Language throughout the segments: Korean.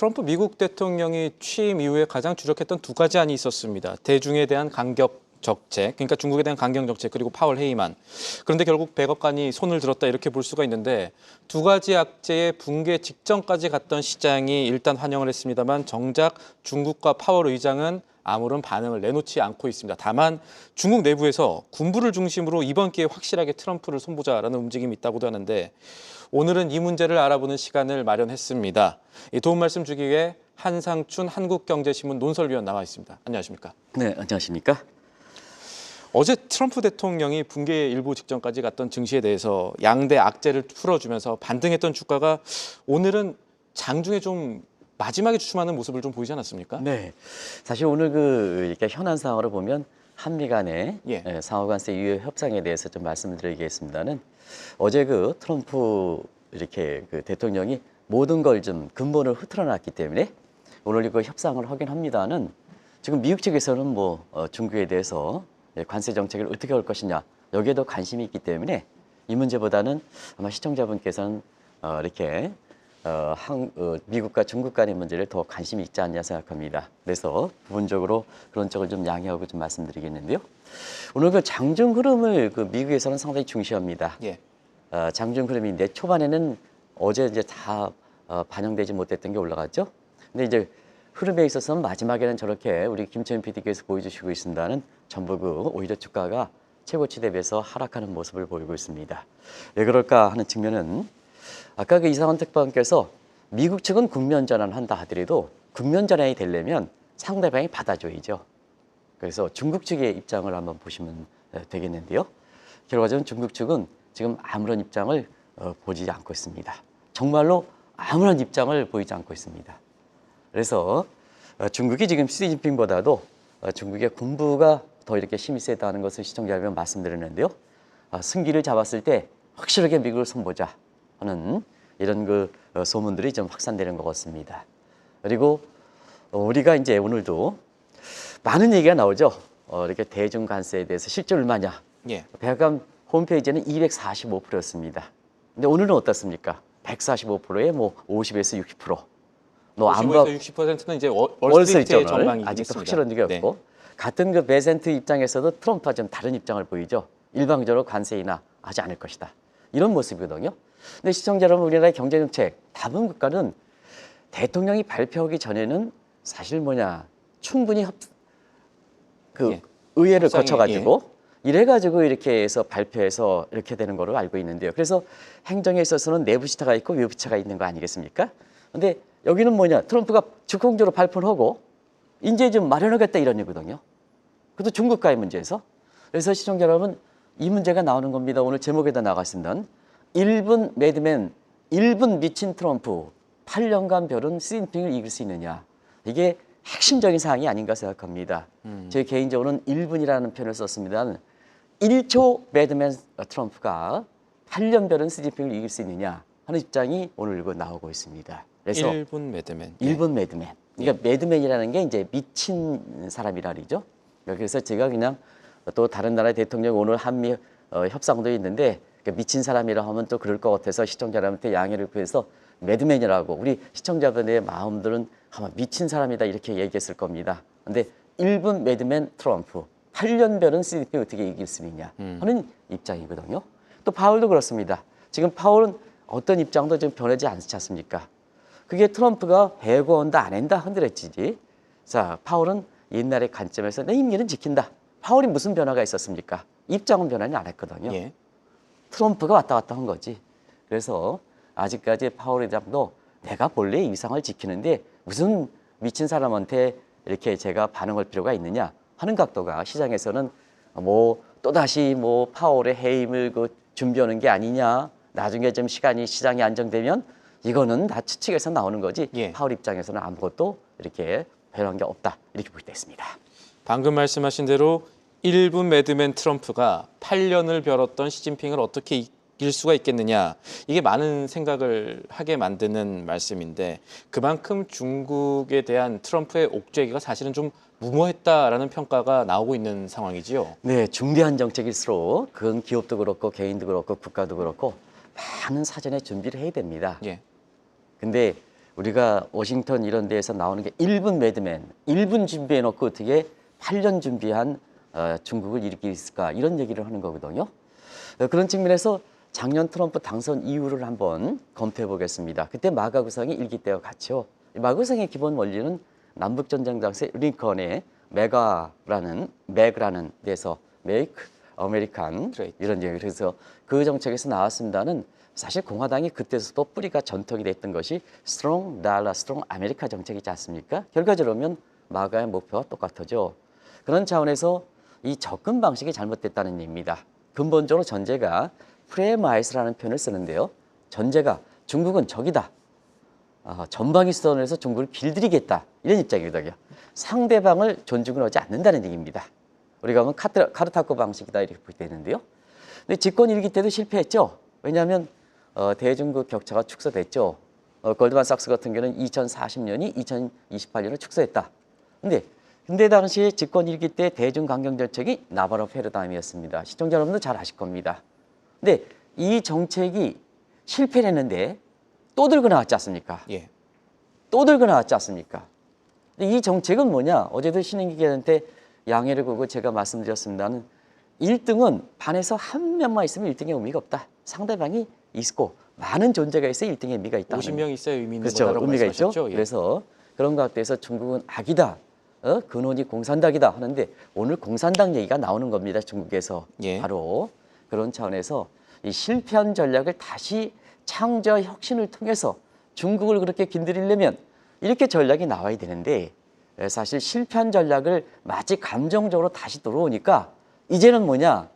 트럼프 미국 대통령이 취임 이후에 가장 주력했던 두 가지 안이 있었습니다. 대중에 대한 간격 정책, 그러니까 중국에 대한 강경 정책, 그리고 파월 해임안. 그런데 결국 백악관이 손을 들었다 이렇게 볼 수가 있는데 두 가지 악재의 붕괴 직전까지 갔던 시장이 일단 환영을 했습니다만 정작 중국과 파월 의장은 아무런 반응을 내놓지 않고 있습니다. 다만 중국 내부에서 군부를 중심으로 이번 기회에 확실하게 트럼프를 손보자라는 움직임이 있다고도 하는데 오늘은 이 문제를 알아보는 시간을 마련했습니다. 도움 말씀 주기 위해 한상춘 한국경제신문 논설위원 나와 있습니다. 안녕하십니까? 네, 안녕하십니까? 어제 트럼프 대통령이 붕괴 일부 직전까지 갔던 증시에 대해서 양대 악재를 풀어주면서 반등했던 주가가 오늘은 장중에 좀 마지막에 주춤하는 모습을 좀 보이지 않았습니까? 네, 사실 오늘 이렇게 현안 상황으로 보면 한미 간의 상호관세 유예 협상에 대해서 좀 말씀을 드리겠습니다는 어제 트럼프 이렇게 대통령이 모든 걸 좀 근본을 흐트러놨기 때문에 오늘 이거 협상을 하긴 합니다는 지금 미국 측에서는 중국에 대해서 관세 정책을 어떻게 할 것이냐 여기에도 관심이 있기 때문에 이 문제보다는 아마 시청자분께서는 이렇게 미국과 중국 간의 문제를 더 관심이 있지 않냐 생각합니다. 그래서 부분적으로 그런 쪽을 좀 양해하고 좀 말씀드리겠는데요. 오늘 장중 흐름을 미국에서는 상당히 중시합니다. 예. 장중 흐름인데 초반에는 어제 이제 다 반영되지 못했던 게 올라갔죠. 근데 이제 흐름에 있어서는 마지막에는 저렇게 우리 김철민 PD께서 보여주시고 있습니다는 전부 오히려 주가가 최고치 대비해서 하락하는 모습을 보이고 있습니다. 왜 그럴까 하는 측면은 아까 이상원 특파원께서 미국 측은 국면 전환을 한다 하더라도 국면 전환이 되려면 상대방이 받아줘야죠. 그래서 중국 측의 입장을 한번 보시면 되겠는데요. 결과적으로 중국 측은 지금 아무런 입장을 보이지 않고 있습니다. 정말로 아무런 입장을 보이지 않고 있습니다. 그래서 중국이 지금 시진핑보다도 중국의 군부가 더 이렇게 힘이 세다는 것을 시청자 여러분 말씀드렸는데요. 승기를 잡았을 때 확실하게 미국을 손보자 하는 이런 소문들이 좀 확산되는 것 같습니다. 그리고 우리가 이제 오늘도 많은 얘기가 나오죠. 이렇게 대중 관세에 대해서 실제 얼마냐. 예. 백악관 홈페이지는 245%였습니다. 근데 오늘은 어떻습니까? 145%에 50에서 60%. 50에서 60%는 이제 월스트리트의 전망이 아직도 있습니다. 확실한 적이 없고 네. 같은 베센트 입장에서도 트럼프와 좀 다른 입장을 보이죠. 일방적으로 관세 인하 하지 않을 것이다. 이런 모습이거든요. 근데 시청자 여러분, 우리나라의 경제정책 다른 국가는 대통령이 발표하기 전에는 사실 충분히 의회를 거쳐가지고 이래가지고 이렇게 해서 발표해서 이렇게 되는 거로 알고 있는데요. 그래서 행정에 있어서는 내부 지타가 있고 외부 지타가 있는 거 아니겠습니까? 근데 여기는 트럼프가 즉흥적으로 발표를 하고 이제 좀 마련하겠다 이런 얘기거든요. 그것도 중국과의 문제에서. 그래서 시청자 여러분, 이 문제가 나오는 겁니다. 오늘 제목에다 나갔습니다. 1분 매드맨, 1분 미친 트럼프, 8년간 별은 시진핑을 이길 수 있느냐. 이게 핵심적인 사항이 아닌가 생각합니다. 제 개인적으로는 1분이라는 표현을 썼습니다. 1초 매드맨 트럼프가 8년 별은 시진핑을 이길 수 있느냐 하는 입장이 오늘 나오고 있습니다. 그래서 1분 매드맨. 1분 매드맨. 그러니까 매드맨이라는 게 이제 미친 사람이라 그러죠. 그래서 제가 그냥 또 다른 나라의 대통령 오늘 한미 협상도 있는데 미친 사람이라 하면 또 그럴 것 같아서 시청자 여러분한테 양해를 구해서 매드맨이라고 우리 시청자분의 마음들은 아마 미친 사람이다 이렇게 얘기했을 겁니다. 근데 1분 매드맨 트럼프, 8년 별은 시진핑 어떻게 이길 수 있냐 하는 입장이거든요. 또 파월도 그렇습니다. 지금 파월은 어떤 입장도 좀 변하지 않지 않습니까? 그게 트럼프가 해고한다 안 한다 흔들었지. 자, 파월은 옛날의 관점에서 내 임기는 지킨다. 파월이 무슨 변화가 있었습니까? 입장은 변하지 않았거든요. 예. 트럼프가 왔다 갔다 한 거지. 그래서 아직까지 파월 의장도 내가 본래 이상을 지키는데 무슨 미친 사람한테 이렇게 제가 반응할 필요가 있느냐 하는 각도가 시장에서는 또다시 파월의 해임을 준비하는 게 아니냐. 나중에 좀 시장이 안정되면 이거는 다 추측에서 나오는 거지. 예. 파월 입장에서는 아무것도 이렇게 변한 게 없다. 이렇게 볼 때 있습니다. 방금 말씀하신 대로 1분 매드맨 트럼프가 8년을 벼렀던 시진핑을 어떻게 이길 수가 있겠느냐. 이게 많은 생각을 하게 만드는 말씀인데 그만큼 중국에 대한 트럼프의 옥죄기가 사실은 좀 무모했다라는 평가가 나오고 있는 상황이지요. 네, 중대한 정책일수록 그건 기업도 그렇고 개인도 그렇고 국가도 그렇고 많은 사전에 준비를 해야 됩니다. 예. 근데 우리가 워싱턴 이런 데에서 나오는 게 1분 매드맨, 1분 준비해 놓고 어떻게 8년 준비한 중국을 일으킬 수 있을까 이런 얘기를 하는 거거든요. 그런 측면에서 작년 트럼프 당선 이유를 한번 검토해 보겠습니다. 그때 마가 구상이 일기 때와 같죠. 마가 구상의 기본 원리는 남북전쟁 당시 링컨의 맥라는 데서 Make American Great. 이런 얘기를 해서 그 정책에서 나왔습니다는 사실 공화당이 그때서도 뿌리가 전통이 됐던 것이 Strong Dollar, Strong America 정책이지 않습니까? 결과적으로 보면 마가의 목표와 똑같아죠. 그런 차원에서 이 접근 방식이 잘못됐다는 얘기입니다. 근본적으로 전제가 프레마이스라는 표현을 쓰는데요. 전제가 중국은 적이다. 전방위선에서 중국을 길들이겠다. 이런 입장이거든요. 상대방을 존중을 하지 않는다는 얘기입니다. 우리가 하면 카르타코 방식이다 이렇게 볼 때 있는데요. 근데 집권 일기 때도 실패했죠. 왜냐하면 대중국 격차가 축소됐죠. 골드만삭스 같은 경우는 2040년이 2028년을 축소했다. 근데 당시에 집권 일기 때 대중 강경 정책이 나바로 패러다임이었습니다. 시청자 여러분도 잘 아실 겁니다. 근데 이 정책이 실패를 했는데 또 들고 나왔지 않습니까? 예. 또 들고 나왔지 않습니까? 근데 이 정책은 뭐냐? 어제도 신인기 기자한테 양해를 구고 제가 말씀드렸습니다는 1등은 반에서 한 명만 있으면 1등의 의미가 없다. 상대방이 있고 많은 존재가 있어야 1등의 의미가 있다. 50명 있어야 의미 있는 그렇죠. 거다라고 의미가 있죠. 말씀하셨죠? 예. 그래서 그런 각도에서 중국은 악이다. 근원이 공산당이다 하는데 오늘 공산당 얘기가 나오는 겁니다. 중국에서. 예. 바로 그런 차원에서 이 실패한 전략을 다시 창조와 혁신을 통해서 중국을 그렇게 길들이려면 이렇게 전략이 나와야 되는데 사실 실패한 전략을 마치 감정적으로 다시 들어오니까 이제는 뭐냐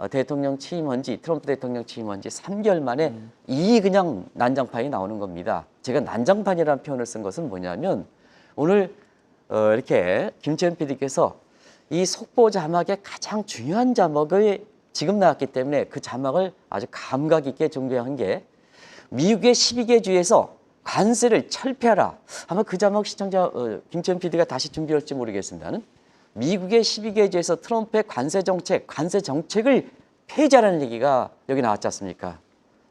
대통령 취임한 지 트럼프 대통령 취임한 지 3개월 만에 이 그냥 난장판이 나오는 겁니다. 제가 난장판이라는 표현을 쓴 것은 뭐냐면 오늘 이렇게 김채연 PD께서 이 속보 자막의 가장 중요한 자막을 지금 나왔기 때문에 그 자막을 아주 감각 있게 준비한 게 미국의 12개 주에서 관세를 철폐하라. 아마 그 자막 시청자 김채연 PD가 다시 준비할지 모르겠습니다는 미국의 12개 주에서 트럼프의 관세 정책을 폐지하라는 얘기가 여기 나왔지 않습니까?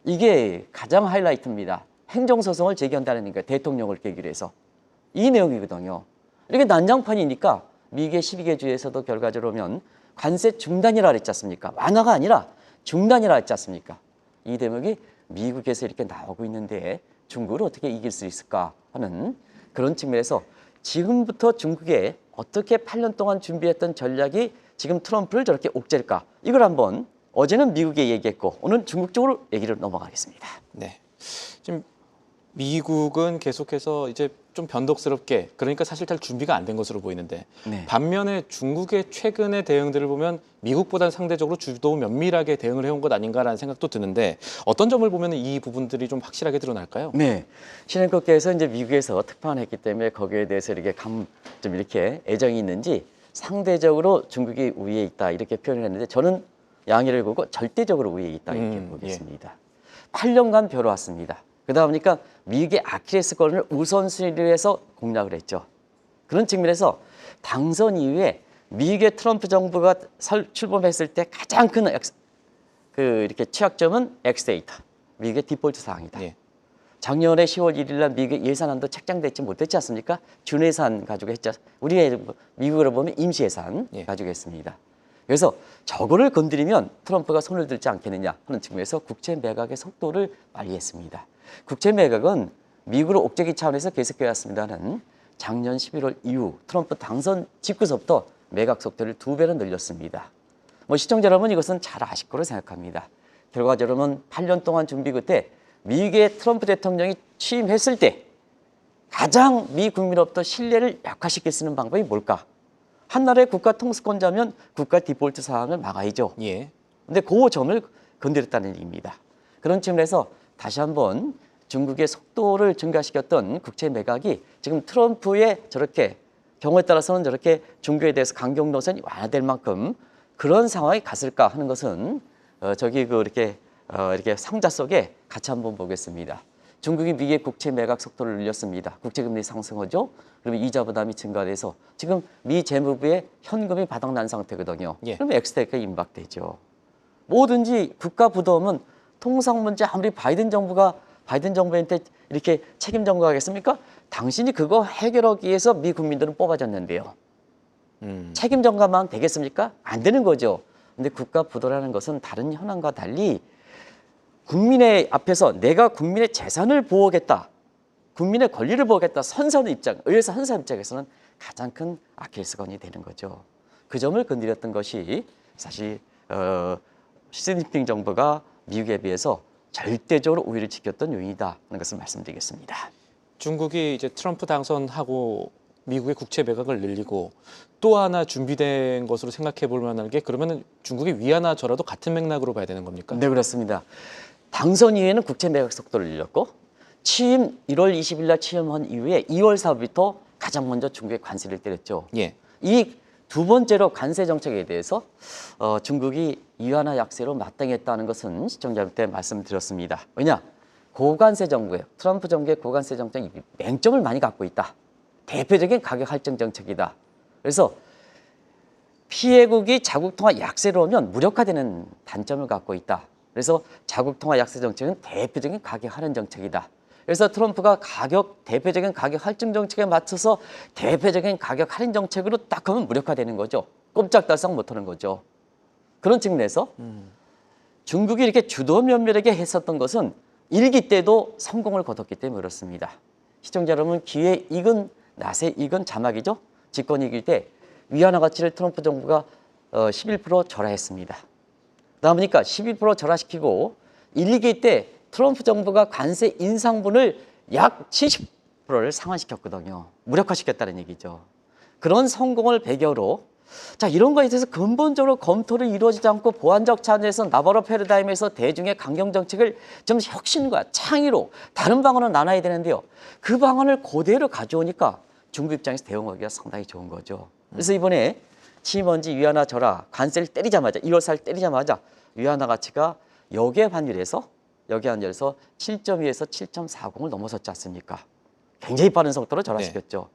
이게 가장 하이라이트입니다. 행정소송을 제기한다는 얘기가 대통령을 계기로 해서 이 내용이거든요. 이렇게 난장판이니까 미국의 12개 주에서도 결과적으로 보면 관세 중단이라 그랬지 않습니까? 완화가 아니라 중단이라 했지 않습니까? 이 대목이 미국에서 이렇게 나오고 있는데 중국을 어떻게 이길 수 있을까 하는 그런 측면에서 지금부터 중국에 어떻게 8년 동안 준비했던 전략이 지금 트럼프를 저렇게 옥죄일까? 이걸 한번 어제는 미국에 얘기했고 오늘 중국 쪽으로 얘기를 넘어가겠습니다. 네. 지금 미국은 계속해서 이제 좀 변덕스럽게 그러니까 사실 잘 준비가 안 된 것으로 보이는데 네. 반면에 중국의 최근의 대응들을 보면 미국보다는 상대적으로 주도 면밀하게 대응을 해온 것 아닌가라는 생각도 드는데 어떤 점을 보면 이 부분들이 좀 확실하게 드러날까요? 네, 신한국께서 이제 미국에서 특파원했기 때문에 거기에 대해서 이렇게 좀 이렇게 애정이 있는지 상대적으로 중국이 우위에 있다 이렇게 표현을 했는데 저는 양해를 보고 절대적으로 우위에 있다 이렇게 보겠습니다. 8년간 벼러왔습니다. 그러다 보니까 미국의 아킬레스건을 우선순위로 해서 공략을 했죠. 그런 측면에서 당선 이후에 미국의 트럼프 정부가 출범했을 때 가장 큰 이렇게 취약점은 엑스데이터, 미국의 디폴트 사항이다. 예. 작년에 10월 1일 날 미국의 예산안도 책정되지 못했지 않습니까? 준예산 가지고 했죠. 우리가 미국으로 보면 임시예산 예. 가지고 했습니다. 그래서 저거를 건드리면 트럼프가 손을 들지 않겠느냐 하는 측면에서 국채 매각의 속도를 빨리 했습니다. 국채 매각은 미국으로 옥죄기 차원에서 계속해 왔습니다는 작년 11월 이후 트럼프 당선 직후서부터 매각 속도를 2배로 늘렸습니다. 시청자 여러분 이것은 잘 아실 거로 생각합니다. 결과적으로는 8년 동안 준비 끝에 미국의 트럼프 대통령이 취임했을 때 가장 미 국민으로부터 신뢰를 약화시킬 수 있는 방법이 뭘까? 한 나라의 국가 통수권자면 국가 디폴트 사항을 막아야죠. 예. 근데 그 점을 건드렸다는 얘기입니다. 그런 측면에서 다시 한번 중국의 속도를 증가시켰던 국채 매각이 지금 트럼프의 저렇게 경우에 따라서는 저렇게 중국에 대해서 강경 노선이 완화될 만큼 그런 상황이 갔을까 하는 것은 이렇게 상자 속에 같이 한번 보겠습니다. 중국이 미국의 국채 매각 속도를 늘렸습니다. 국채금리 상승하죠. 그러면 이자 부담이 증가돼서 지금 미 재무부의 현금이 바닥난 상태거든요. 예. 그러면 엑스테이크가 임박되죠. 뭐든지 국가 부도는 통상 문제 아무리 바이든 정부한테 이렇게 책임 전가하겠습니까? 당신이 그거 해결하기 위해서 미 국민들은 뽑아줬는데요. 책임 전가만 되겠습니까? 안 되는 거죠. 근데 국가 부도라는 것은 다른 현황과 달리 국민의 앞에서 내가 국민의 재산을 보호하겠다, 국민의 권리를 보호하겠다, 선사하는 입장, 의회에서 선사 입장에서는 가장 큰 아킬레스건이 되는 거죠. 그 점을 건드렸던 것이 사실 시진핑 정부가 미국에 비해서 절대적으로 우위를 지켰던 요인이다 하는 것을 말씀드리겠습니다. 중국이 이제 트럼프 당선하고 미국의 국채 매각을 늘리고 또 하나 준비된 것으로 생각해 볼 만한 게 그러면은 중국이 위안화 저라도 같은 맥락으로 봐야 되는 겁니까? 네, 그렇습니다. 당선 이후에는 국채 매각 속도를 늘렸고 취임 1월 20일 날 취임한 이후에 2월 4일부터 가장 먼저 중국에 관세를 때렸죠. 예. 이 두 번째로 관세 정책에 대해서 중국이 위안화 약세로 마땅했다는 것은 시청자한테 말씀드렸습니다. 왜냐? 고관세 정부예요. 트럼프 정부의 고관세 정책이 맹점을 많이 갖고 있다. 대표적인 가격 할증 정책이다. 그래서 피해국이 자국 통화 약세로 오면 무력화되는 단점을 갖고 있다. 그래서 자국 통화 약세 정책은 대표적인 가격 할인 정책이다. 그래서 트럼프가 대표적인 가격 할증 정책에 맞춰서 대표적인 가격 할인 정책으로 딱 하면 무력화되는 거죠. 꼼짝달싹 못하는 거죠. 그런 측면에서 중국이 이렇게 주도 면밀하게 했었던 것은 일기 때도 성공을 거뒀기 때문에 그렇습니다. 시청자 여러분, 기회 익은 낫에 익은 자막이죠. 집권 이길 때 위안화 가치를 트럼프 정부가 11% 절하했습니다. 그러다 보니까 11% 절하시키고 1~2기 때 트럼프 정부가 관세 인상분을 약 70%를 상환시켰거든요. 무력화시켰다는 얘기죠. 그런 성공을 배경으로 자, 이런 거에 대해서 근본적으로 검토를 이루어지지 않고 보완적 차원에서 나바로 패러다임에서 대중의 강경 정책을 좀 혁신과 창의로 다른 방안으로 나눠야 되는데요. 그 방안을 그대로 가져오니까 중국 입장에서 대응하기가 상당히 좋은 거죠. 그래서 이번에 취임한 지 위안화 절하 관세를 때리자마자 2월 4일 때리자마자 위안화 가치가 역외 환율에서 7.2에서 7.40을 넘어섰지 않습니까? 굉장히 빠른 속도로 절하시켰죠.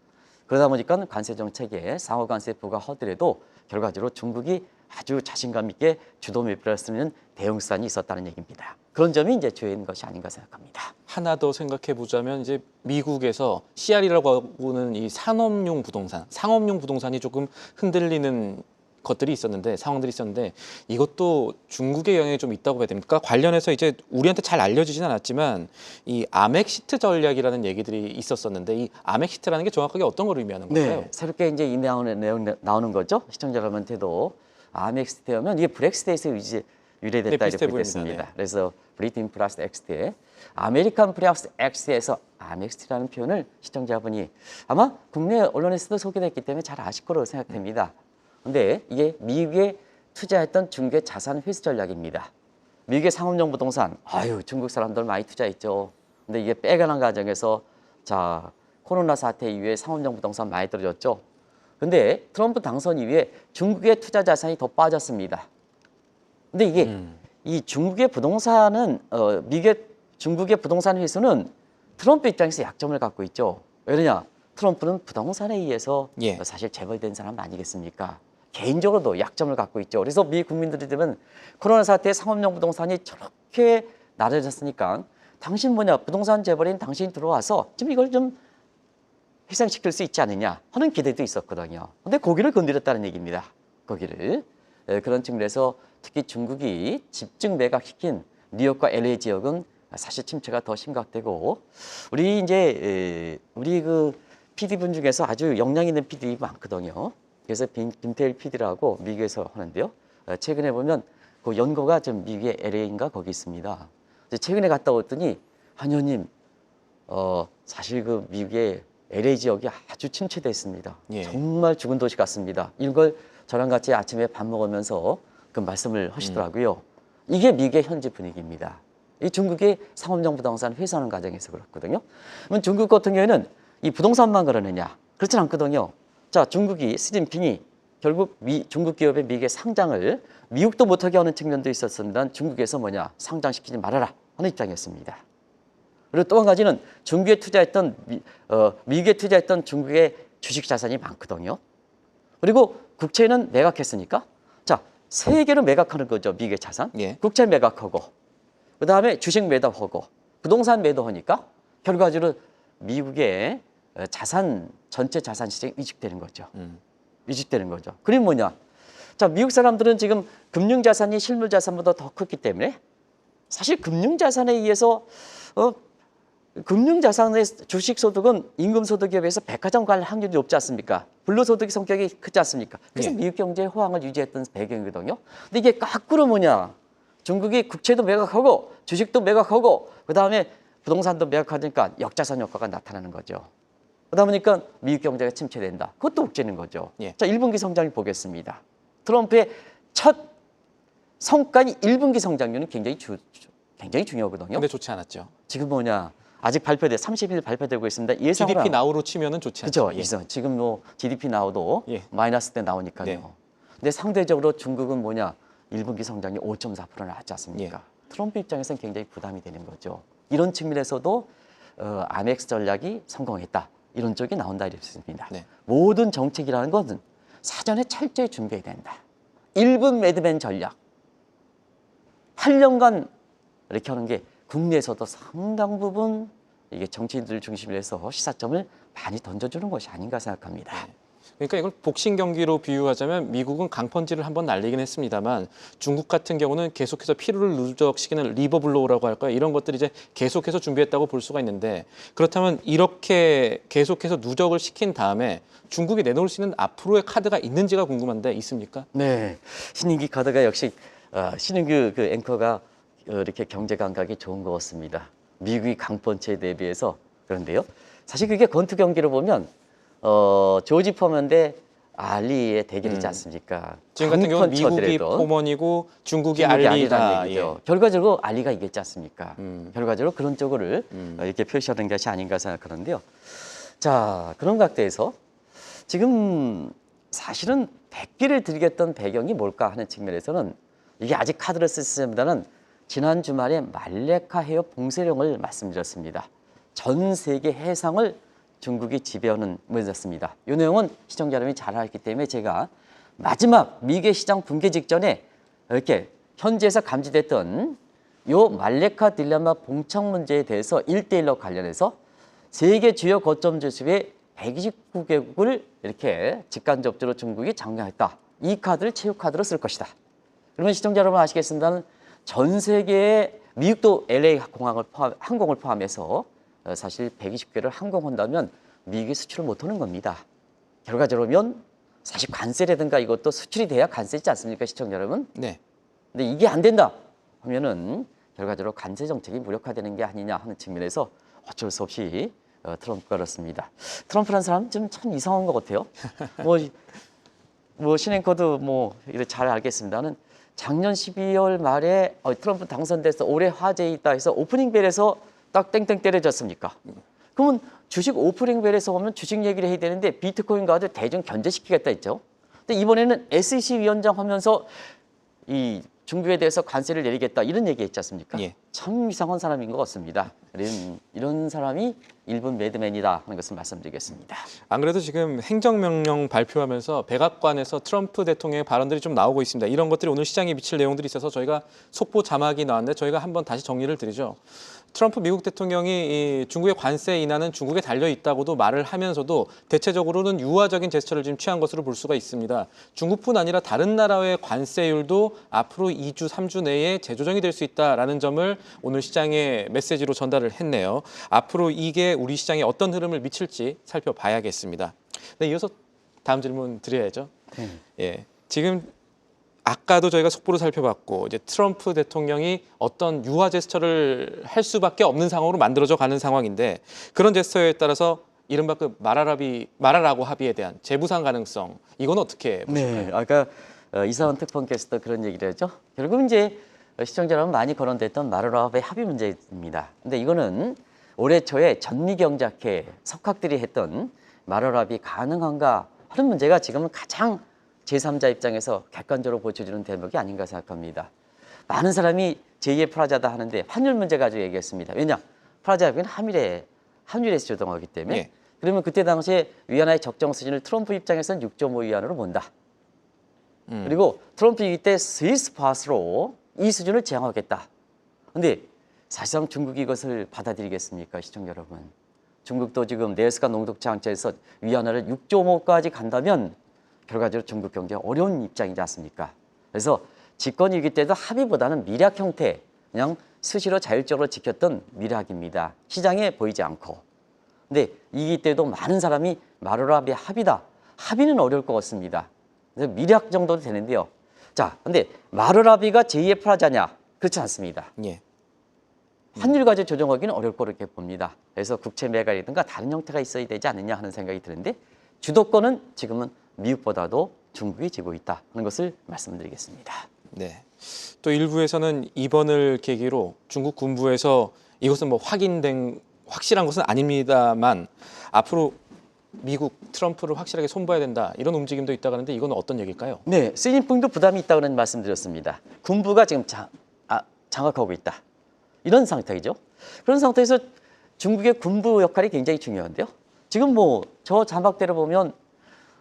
그러다 보니까 관세 정책에 상호 관세 부과하더라도 결과적으로 중국이 아주 자신감 있게 주도 매표할 수 있는 대응수단이 있었다는 얘기입니다. 그런 점이 이제 주요인 것이 아닌가 생각합니다. 하나 더 생각해 보자면 이제 미국에서 CR이라고 하는 이 상업용 부동산이 조금 흔들리는 것들이 있었는데 상황들이 있었는데 이것도 중국의 영향이 좀 있다고 봐야 됩니까? 관련해서 이제 우리한테 잘 알려지진 않았지만 이 아멕시트 전략이라는 얘기들이 있었었는데 이 아멕시트라는 게 정확하게 어떤 걸 의미하는 건가요? 네, 새롭게 이제 이 내용 나오는 거죠. 시청자 여러분한테도 아멕시트하면 이게 브렉시트에서 이제 유래됐다 비슷해 이렇게 보입니다. 됐습니다. 네. 그래서 브리튼 플러스 엑스트에 아메리칸 플러스 엑스에서 아멕시트라는 표현을 시청자분이 아마 국내 언론에서도 소개됐기 때문에 잘 아실 거라고 생각됩니다. 근데 이게 미국에 투자했던 중국의 자산 회수 전략입니다. 미국의 상업용 부동산, 중국 사람들 많이 투자했죠. 근데 이게 빼가는 과정에서 자 코로나 사태 이후에 상업용 부동산 많이 떨어졌죠. 근데 트럼프 당선 이후에 중국의 투자 자산이 더 빠졌습니다. 근데 이게 이 중국의 부동산은 중국의 부동산 회수는 트럼프 입장에서 약점을 갖고 있죠. 왜냐? 트럼프는 부동산에 의해서 사실 재벌된 사람 아니겠습니까? 개인적으로도 약점을 갖고 있죠. 그래서 미 국민들이 되면 코로나 사태에 상업용 부동산이 저렇게 낮아졌으니까 당신 뭐냐 부동산 재벌인 당신이 들어와서 좀 이걸 좀 희생시킬 수 있지 않느냐 하는 기대도 있었거든요. 근데 거기를 건드렸다는 얘기입니다. 거기를. 그런 측면에서 특히 중국이 집중 매각시킨 뉴욕과 LA 지역은 사실 침체가 더 심각되고 우리 그 PD분 중에서 아주 역량 있는 PD 많거든요. 그래서 김태일 PD라고 미국에서 하는데요. 최근에 보면 그 연고가 좀 미국의 LA인가 거기 있습니다. 최근에 갔다 왔더니 한 의원님 사실 그 미국의 LA 지역이 아주 침체됐습니다. 정말 죽은 도시 같습니다. 이런 걸 저랑 같이 아침에 밥 먹으면서 그 말씀을 하시더라고요. 이게 미국의 현지 분위기입니다. 이 중국의 상업용 부동산 회수하는 과정에서 그렇거든요. 그럼 중국 같은 경우에는 이 부동산만 그러느냐? 그렇진 않거든요. 자, 중국이 시진핑이 결국 중국 기업의 미국의 상장을 미국도 못하게 하는 측면도 있었습니다. 중국에서 상장시키지 말아라 하는 입장이었습니다. 그리고 또 한 가지는 중국에 투자했던 미국에 투자했던 중국의 주식 자산이 많거든요. 그리고 국채는 매각했으니까 자, 세 개로 매각하는 거죠. 미국의 자산. 국채 매각하고 그다음에 주식 매도하고 부동산 매도하니까 결과적으로 미국의 자산 전체 자산 시장이 위축되는 거죠. 위축되는 거죠. 그게 뭐냐? 자, 미국 사람들은 지금 금융 자산이 실물 자산보다 더 컸기 때문에 사실 금융 자산에 의해서 금융 자산의 주식 소득은 임금 소득에 비해서 백화점 갈 확률이 높지 않습니까? 불로소득의 성격이 크지 않습니까? 그래서 예. 미국 경제의 호황을 유지했던 배경이거든요. 근데 이게 거꾸로 뭐냐? 중국이 국채도 매각하고 주식도 매각하고 그다음에 부동산도 매각하니까 역자산 효과가 나타나는 거죠. 그러다 보니까 미국 경제가 침체된다. 그것도 옥죄는 거죠. 예. 자, 1분기 성장을 보겠습니다. 트럼프의 첫 성과인 1분기 성장률은 굉장히 중요하거든요. 근데 좋지 않았죠. 지금 뭐냐? 아직 30일 발표되고 있습니다. 예상은 GDP 나우로 치면은 좋지 않죠. 그렇죠. 지금 뭐 GDP 나오도 예. 마이너스 때 나오니까요. 네. 근데 상대적으로 중국은 뭐냐? 1분기 성장이 5.4% 나왔지 않습니까? 예. 트럼프 입장에서는 굉장히 부담이 되는 거죠. 이런 측면에서도 아멕스 전략이 성공했다. 이런 쪽이 나온다 이랬습니다. 네. 모든 정책이라는 것은 사전에 철저히 준비해야 된다. 1분 매드맨 전략. 8년간 이렇게 하는 게 국내에서도 상당 부분 이게 정치인들 중심으로 해서 시사점을 많이 던져주는 것이 아닌가 생각합니다. 그러니까 이걸 복싱 경기로 비유하자면 미국은 강펀치를 한번 날리긴 했습니다만 중국 같은 경우는 계속해서 피로를 누적시키는 리버블로우라고 할까요? 이런 것들이 이제 계속해서 준비했다고 볼 수가 있는데 그렇다면 이렇게 계속해서 누적을 시킨 다음에 중국이 내놓을 수 있는 앞으로의 카드가 있는지가 궁금한데 있습니까? 네, 신인기 카드가 역시 신인규 그 앵커가 이렇게 경제 감각이 좋은 것 같습니다. 미국이 강펀치에 대비해서 그런데요. 사실 그게 권투 경기로 보면 조지 포먼 대 알리의 대결이지 않습니까? 지금 같은 경우는 미국이 강펀처더라도 포먼이고 중국이 중국이 알리다. 알리라는 얘기죠. 결과적으로 알리가 이겼지 않습니까? 음. 결과적으로 그런 쪽을 이렇게 표시하는 것이 아닌가 생각하는데요. 자, 그런 각도에서 지금 사실은 100기를 들겠던 배경이 뭘까 하는 측면에서는 이게 아직 카드를 쓰기보다는 지난 주말에 말레카 해협 봉쇄령을 말씀드렸습니다. 전 세계 해상을 중국이 지배하는 문제였습니다. 이 내용은 시청자 여러분이 잘 알기 때문에 제가 마지막 미개 시장 붕괴 직전에 이렇게 현지에서 감지됐던 요 말레카 딜레마 봉착 문제에 대해서 1대1로 관련해서 세계 주요 거점 지수의 129개국을 이렇게 직간접적으로 중국이 장려했다. 이 카드를 체육 카드로 쓸 것이다. 그러면 시청자 여러분 아시겠습니다는 전 세계의 미국도 LA 항공을 포함해서 사실 120개를 항공한다면 미국이 수출을 못하는 겁니다. 결과적으로면 사실 관세라든가 이것도 수출이 돼야 관세지 않습니까, 시청자 여러분? 네. 근데 이게 안 된다 하면은 결과적으로 관세 정책이 무력화되는 게 아니냐 하는 측면에서 어쩔 수 없이 트럼프가 그렇습니다. 트럼프라는 사람 좀 참 이상한 것 같아요. 뭐 신앵커도 뭐 이렇게 잘 알겠습니다는 작년 12월 말에 트럼프 당선돼서 올해 화제에 있다 해서 오프닝 벨에서 딱 땡땡 때려졌습니까? 그러면 주식 오프닝 벨에서 오면 주식 얘기를 해야 되는데 비트코인 가지고 대중 견제시키겠다 했죠. 근데 이번에는 SEC 위원장 하면서 이 중국에 대해서 관세를 내리겠다 이런 얘기 했지 않습니까? 예. 참 이상한 사람인 것 같습니다. 이런 사람이 일본 매드맨이다 하는 것을 말씀드리겠습니다. 안 그래도 지금 행정명령 발표하면서 백악관에서 트럼프 대통령의 발언들이 좀 나오고 있습니다. 이런 것들이 오늘 시장에 미칠 내용들이 있어서 저희가 속보 자막이 나왔는데 저희가 한번 다시 정리를 드리죠. 트럼프 미국 대통령이 이 중국의 관세 인하는 중국에 달려 있다고도 말을 하면서도 대체적으로는 유화적인 제스처를 지금 취한 것으로 볼 수가 있습니다. 중국뿐 아니라 다른 나라의 관세율도 앞으로 2주, 3주 내에 재조정이 될 수 있다라는 점을 오늘 시장에 메시지로 전달을 했네요. 앞으로 이게 우리 시장에 어떤 흐름을 미칠지 살펴봐야겠습니다. 네, 이어서 다음 질문 드려야죠. 예, 지금 아까도 저희가 속보를 살펴봤고 이제 트럼프 대통령이 어떤 유화 제스처를 할 수밖에 없는 상황으로 만들어져 가는 상황인데 그런 제스처에 따라서 이른바 그 마라라고 합의에 대한 재부상 가능성 이건 어떻게 보실까요? 네, 아까 이사원 특파원께서도 그런 얘기를 했죠. 결국 이제 시청자 여러분 많이 거론됐던 마라라의 합의 문제입니다. 근데 이거는 올해 초에 전미경제학회 석학들이 했던 마라라비 가능한가 하는 문제가 지금은 가장 제3자 입장에서 객관적으로 보여주는 대목이 아닌가 생각합니다. 많은 사람이 제2의 프라자다 하는데 환율 문제 가지고 얘기했습니다. 왜냐? 프라자 협의는 환율에서 조정하기 때문에. 예. 그러면 그때 당시에 위안화의 적정 수준을 트럼프 입장에서는 6.5 위안으로 본다. 그리고 트럼프 이때 스위스 파스로 이 수준을 지향하겠다. 근데 사실상 중국이 이것을 받아들이겠습니까, 시청자 여러분? 중국도 지금 내수가 농독 장치에서 위안화를 6.5까지 간다면 결과적으로 중국 경제 어려운 입장이지 않습니까? 그래서 집권위기 때도 합의보다는 미략 형태, 그냥 수시로 자율적으로 지켰던 미략입니다. 시장에 보이지 않고. 근데 이기 때도 많은 사람이 마루라비 합의다. 합의는 어려울 것 같습니다. 그래서 미략 정도도 되는데요. 자, 근데 마루라비가 제2의 프라자냐? 그렇지 않습니다. 예. 환율 과제 조정하기는 어려울 거로 이렇게 봅니다. 그래서 국채 매각이든가 다른 형태가 있어야 되지 않느냐 하는 생각이 드는데 주도권은 지금은 미국보다도 중국이 쥐고 있다 하는 것을 말씀드리겠습니다. 네. 또 일부에서는 이번을 계기로 중국 군부에서 이것은 뭐 확실한 것은 아닙니다만 앞으로 미국 트럼프를 확실하게 손봐야 된다 이런 움직임도 있다고 하는데 이건 어떤 얘기일까요? 네, 시진핑도 부담이 있다고 말씀드렸습니다. 군부가 지금 장악하고 있다. 이런 상태이죠. 그런 상태에서 중국의 군부 역할이 굉장히 중요한데요. 지금 뭐 저 자막대로 보면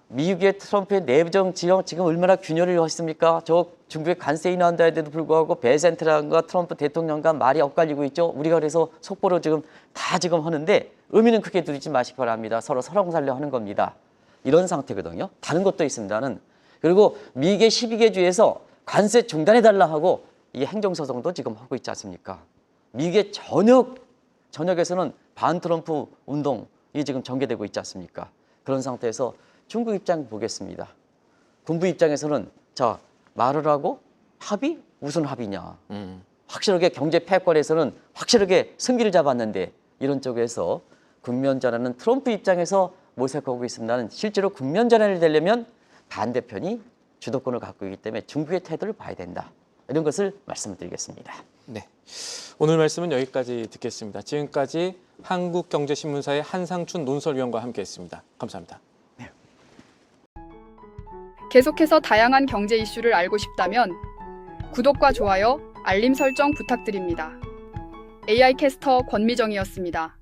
미국의 트럼프의 내부정 지형 지금 얼마나 균열을 했습니까? 저 중국의 관세 인하한다에도 불구하고 베센트랑과 트럼프 대통령과 말이 엇갈리고 있죠. 우리가 그래서 속보로 지금 다 지금 하는데 의미는 크게 두지 마시기 바랍니다. 서로 설렁살려 하는 겁니다. 이런 상태거든요. 다른 것도 있습니다는. 그리고 미국의 12개 주에서 관세 중단해달라 하고 이 행정소송도 지금 하고 있지 않습니까? 미국의 전역에서는 반 트럼프 운동이 지금 전개되고 있지 않습니까? 그런 상태에서 중국 입장 보겠습니다. 군부 입장에서는 자 말을 하고 합의? 무슨 합의냐? 확실하게 경제 패권에서는 확실하게 승기를 잡았는데 이런 쪽에서 국면전환은 트럼프 입장에서 모색하고 있습니다는 실제로 국면전환이 되려면 반대편이 주도권을 갖고 있기 때문에 중국의 태도를 봐야 된다. 이런 것을 말씀드리겠습니다. 네. 오늘 말씀은 여기까지 듣겠습니다. 지금까지 한국경제신문사의 한상춘 논설위원과 함께했습니다. 감사합니다. 계속해서 다양한 경제 이슈를 알고 싶다면 구독과 좋아요, 알림 설정 부탁드립니다. AI 캐스터 권미정이었습니다.